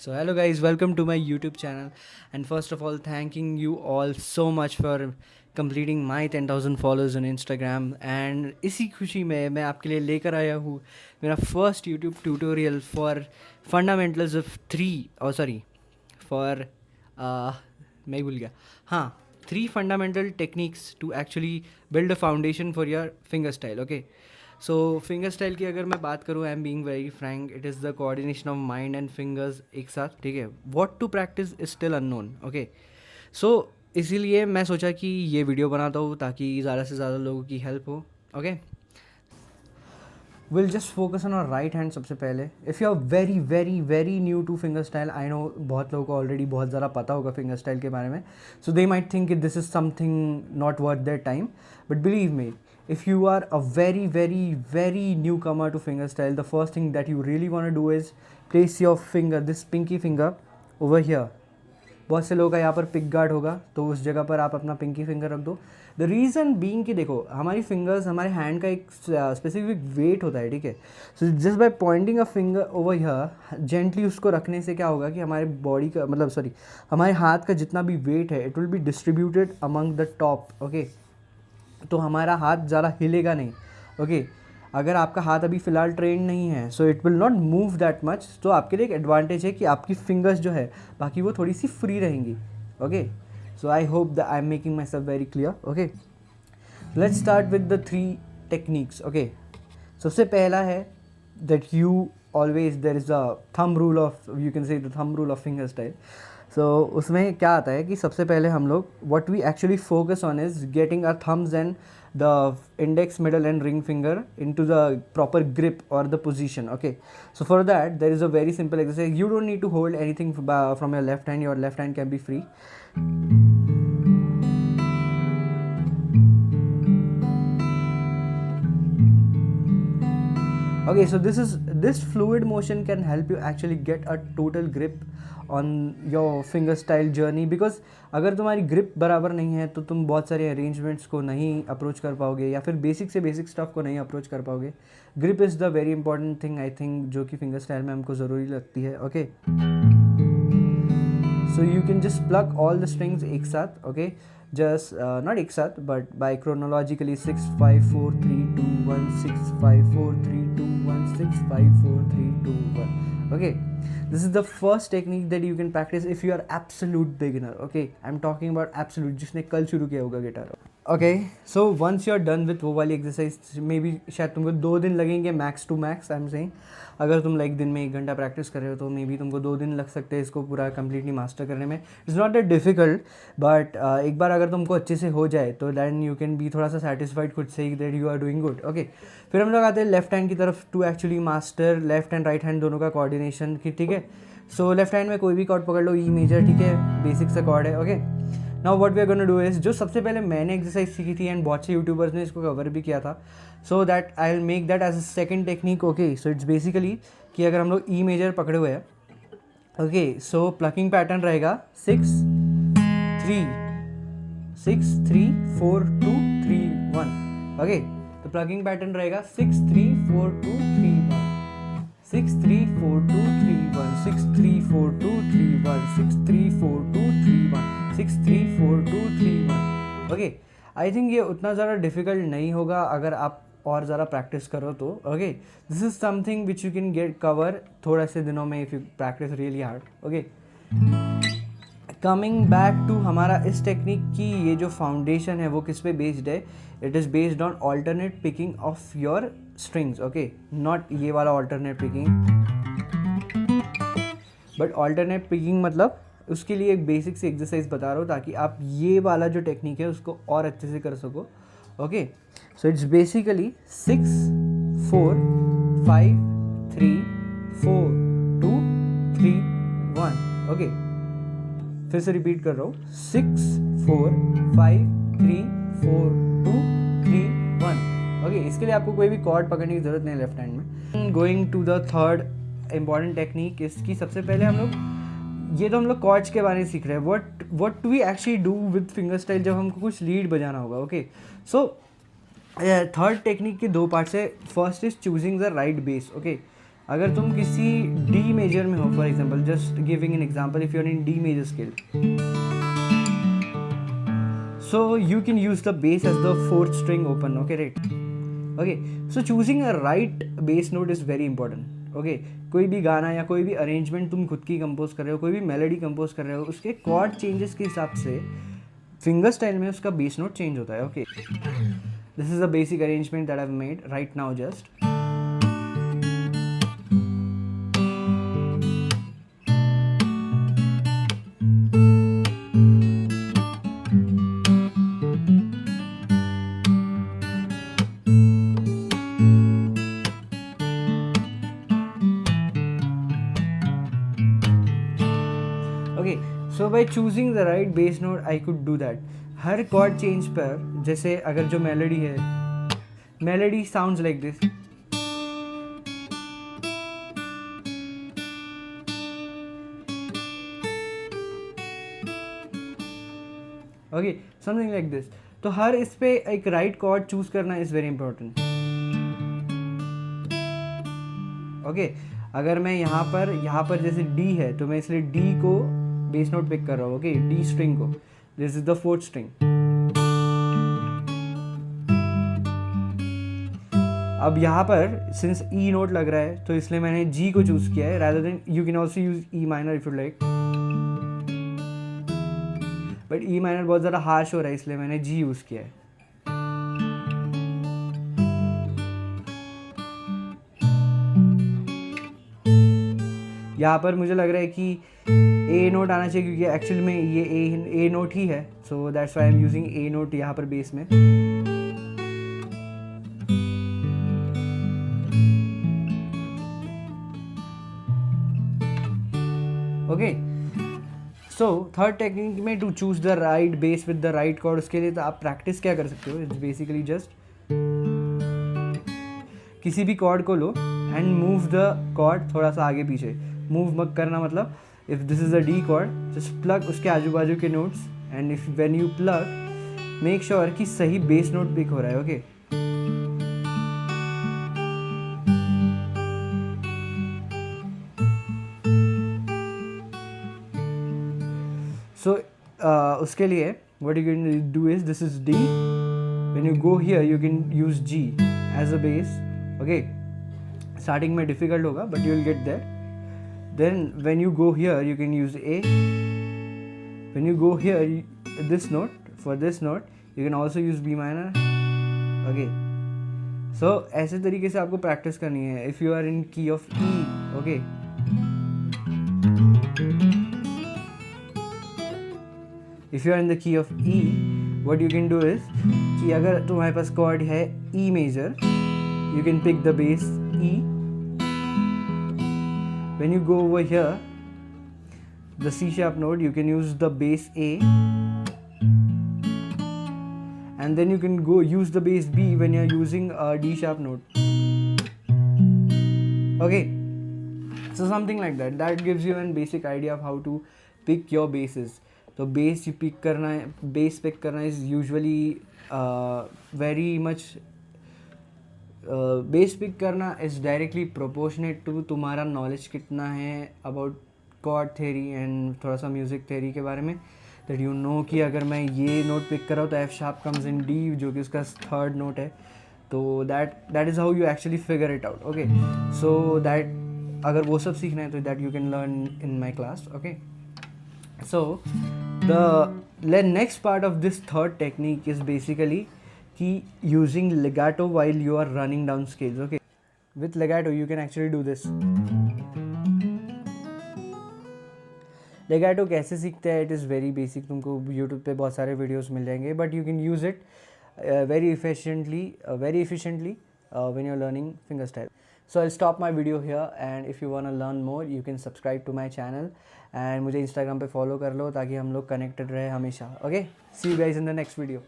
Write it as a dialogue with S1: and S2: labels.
S1: So, hello guys, welcome to my YouTube channel. And first of all, thanking you all so much for completing my 10,000 followers on Instagram. And इसी खुशी में मैं आपके लिए लेकर आया हूँ मेरा first YouTube tutorial for fundamentals of three sorry for मैं ही भूल गया हाँ 3 fundamental techniques to actually build a foundation for your finger style. Okay, so finger style की अगर मैं बात करूँ, I am being very frank, it is the coordination of mind and fingers एक साथ. ठीक है, what to practice is still unknown. Okay, so इसीलिए मैं सोचा कि ये वीडियो बनाता हूँ ताकि ज़्यादा से ज़्यादा लोगों की हेल्प हो. Okay, will just focus on our right hand सबसे पहले. If you are very very very new to finger style, I know बहुत लोगों को ऑलरेडी बहुत ज़्यादा पता होगा फिंगर स्टाइल के बारे में, so they might think this is something not worth their time. But believe me, if you are a very very very newcomer to fingerstyle, the first thing that you really want to do is place your finger, this pinky finger over here. बहुत से लोगों का यहाँ पर pick guard होगा, तो उस जगह पर आप अपना पिंकी फिंगर रख दो. द रीज़न बीइंग कि देखो, हमारी फिंगर्स, हमारे हैंड का एक स्पेसिफिक वेट होता है. ठीक है, so just by pointing a finger over here, gently उसको रखने से क्या होगा कि हमारे बॉडी का मतलब सॉरी हमारे हाथ का जितना भी वेट है, it will be distributed among the top. Okay, तो हमारा हाथ ज़्यादा हिलेगा नहीं. ओके, अगर आपका हाथ अभी फ़िलहाल ट्रेन नहीं है, so it will not move that much. तो आपके लिए एक एडवांटेज है कि आपकी फिंगर्स जो है बाकी वो थोड़ी सी फ्री रहेंगी. Okay, so I hope that I am making my self very clear. Okay, let's start with the 3 techniques. Okay, सबसे पहला है that you always there is a thumb rule of, you can say the thumb rule of finger style. So उसमें क्या आता है कि सबसे पहले हम लोग what we actually focus on is getting our thumbs and the index, middle and ring finger into the proper grip और the position. Okay, so for that there is a very simple exercise. You don't need to hold anything from your left hand. Your left hand can be free. Okay, so this fluid motion can help you actually get a total grip on your finger style journey, because अगर तुम्हारी grip बराबर नहीं है तो तुम बहुत सारे arrangements को नहीं अप्रोच कर पाओगे, या फिर बेसिक से बेसिक स्टफ को नहीं अप्रोच कर पाओगे. grip is the very important thing, I think, जो कि finger style में हमको ज़रूरी लगती है. okay, so you can just pluck all the strings एक साथ. okay, just not एक साथ but by chronologically 6 5 4 3 2 1 6 5 4 3 2 1 6 5 4 3 2 1. okay, this is the first technique that you can practice if you are absolute beginner. okay, I'm talking about absolute, जिसने कल शुरू किया होगा guitar. Okay, so once you are done with वो वाली exercise, may be शायद तुमको 2 दिन लगेंगे max to max, I am saying. अगर तुम लाइक दिन में 1 घंटा प्रैक्टिस कर रहे हो तो मे बी तुमको 2 दिन लग सकते हैं इसको पूरा कम्प्लीटली मास्टर करने में. It's not that difficult, but एक बार अगर तुमको अच्छे से हो जाए तो दैन यू कैन बी थोड़ा सा सेटिस्फाइड खुद से ही that you are doing good. Okay, फिर हम लोग आते हैं लेफ्ट हैंड की तरफ to actually master left and right hand दोनों का कोऑर्डिनेशन की. ठीक है, सो लेफ्ट हैंड में कोई भी कॉर्ड पकड़ लो, ई मेजर. ठीक है, बेसिक सा कॉर्ड है. Okay, now what we are gonna do is, जो सबसे पहले मैंने एक्सरसाइज सीखी थी एंड बहुत से यूट्यूबर्स ने इसको कवर भी किया था, so that I will make that as a second technique. Okay, so it's basically कि अगर हम लोग ई मेजर पकड़े हुए हैं, ओके, सो प्लकिंग पैटर्न रहेगा 6 3 6 3 4 2 3 1. ओके, तो प्लकिंग पैटर्न रहेगा 6 3 4 2 3 1 6 3 4 2 3 1 6 3 4 2 3 1 6 3 4 2 3 1 6 3 4 2 3 1. ओके, आई थिंक ये उतना ज़्यादा डिफिकल्ट नहीं होगा अगर आप और ज़्यादा प्रैक्टिस करो तो. Okay, this is something which you can get cover थोड़ा से दिनों में if you practice really hard. Okay, coming back to हमारा इस टेक्निक की ये जो फाउंडेशन है वो किस पे बेस्ड है. It is based on alternate picking of your strings. Okay, not ये वाला alternate picking, but alternate picking मतलब उसके लिए एक बेसिक सी एक्सरसाइज बता रहा हूँ ताकि आप ये वाला जो टेक्निक है उसको और अच्छे से कर सको. Okay, so it's basically 6 4 5 3 4 2 3 1. Okay, फिर से रिपीट कर रहा हूँ, 6 4 5 3 4 2 3 1. ओके, इसके लिए आपको कोई भी कॉर्ड पकड़ने की ज़रूरत नहीं है लेफ्ट हैंड में. Going to the third important technique, इसकी सबसे पहले हम लोग, ये तो हम लोग कॉर्ड्स के बारे में सीख रहे हैं, what we actually do with finger style जब हमको कुछ लीड बजाना होगा. ओके, सो थर्ड टेक्निक के 2 पार्ट्स है. First is choosing the right bass. Okay, अगर तुम किसी डी मेजर में हो, for example just giving an example, if you are in D major scale, so you can use the bass as the fourth string open, okay, right? Okay, so choosing a right bass note is very important, okay? कोई भी गाना या कोई भी arrangement तुम खुद की compose कर रहे हो, कोई भी मेलोडी कंपोज कर रहे हो, उसके कॉर्ड चेंजेस के हिसाब से फिंगर स्टाइल में उसका बेस नोट चेंज होता है, okay? This is the basic arrangement that I have made right now just. Okay, so by choosing the right bass note I could do that. हर chord change पर, जैसे अगर जो melody है, melody sounds like this, okay, something like this. तो हर इस पे एक राइट कॉर्ड चूज करना इज वेरी इंपॉर्टेंट, ओके? अगर मैं यहाँ पर जैसे डी है, तो मैं इसलिए डी को बेस नोट पिक कर रहा हूँ, ओके? डी स्ट्रिंग को, this is the fourth string. अब यहाँ पर सिंस ई नोट लग रहा है, तो इसलिए मैंने जी को चूज किया है, rather than you can also use E minor if you like, but E minor बहुत ज़्यादा हार्श हो रहा है, इसलिए मैंने जी यूज़ किया है. यहाँ पर मुझे लग रहा है कि ए नोट आना चाहिए, क्योंकि एक्चुअल में ये ए नोट ही है, so that's why I am using A note यहाँ पर बेस में. ओके, सो थर्ड टेक्निक में to choose the right bass with the right chord, उसके लिए तो आप प्रैक्टिस क्या कर सकते हो, इट्स बेसिकली जस्ट किसी भी कॉर्ड को लो एंड मूव द कॉर्ड थोड़ा सा आगे पीछे. मूव मत करना, मतलब if this is a D cord, just plug उसके आजू बाजू के notes, and if when you plug make sure कि सही बेस नोट पिक हो रहा है, ओके? सो उसके लिए what you can do is, this is D, when you go here you can use G as a bass, okay? Starting में difficult होगा, but you will get there. Then when you go here you can use A. When you go here this note, for this note you can also use B minor, okay? So ऐसे तरीके से आपको practice करनी है. If you are in key of E, okay, if you are in the key of E, what you can do is कि अगर तुम्हारे पास cord है E major, you can pick the bass E. When you go over here, the C sharp note, you can use the bass A, and then you can go use the bass B when you're using a D sharp note, okay? So something like that. That gives you a basic idea of how to pick your basses. तो bass you pick करना है, bass pick करना is usually very much bass pick करना is directly proportionate to तुम्हारा knowledge कितना है about cord theory and थोड़ा सा म्यूज़िक थेरी के बारे में, दैट यू नो कि अगर मैं ये नोट पिक कर रहा हूँ तो F sharp comes in D, जो कि उसका थर्ड नोट है. तो that is how you actually figure it out, okay? So that अगर वो सब सीखना है तो that you can learn in my class, okay? So the next part of this third technique is basically कि using legato while you are running down scales, okay? With legato you can actually do this. legato कैसे सीखते हैं, it is very basic, तुमको YouTube पे बहुत सारे videos मिल जाएंगे, but you can use it very efficiently when you're learning fingerstyle. So I'll stop my video here, and if you want to learn more you can subscribe to my channel and मुझे Instagram पे follow कर लो ताकि हम लोग connected रहे हमेशा, okay? See you guys in the next video.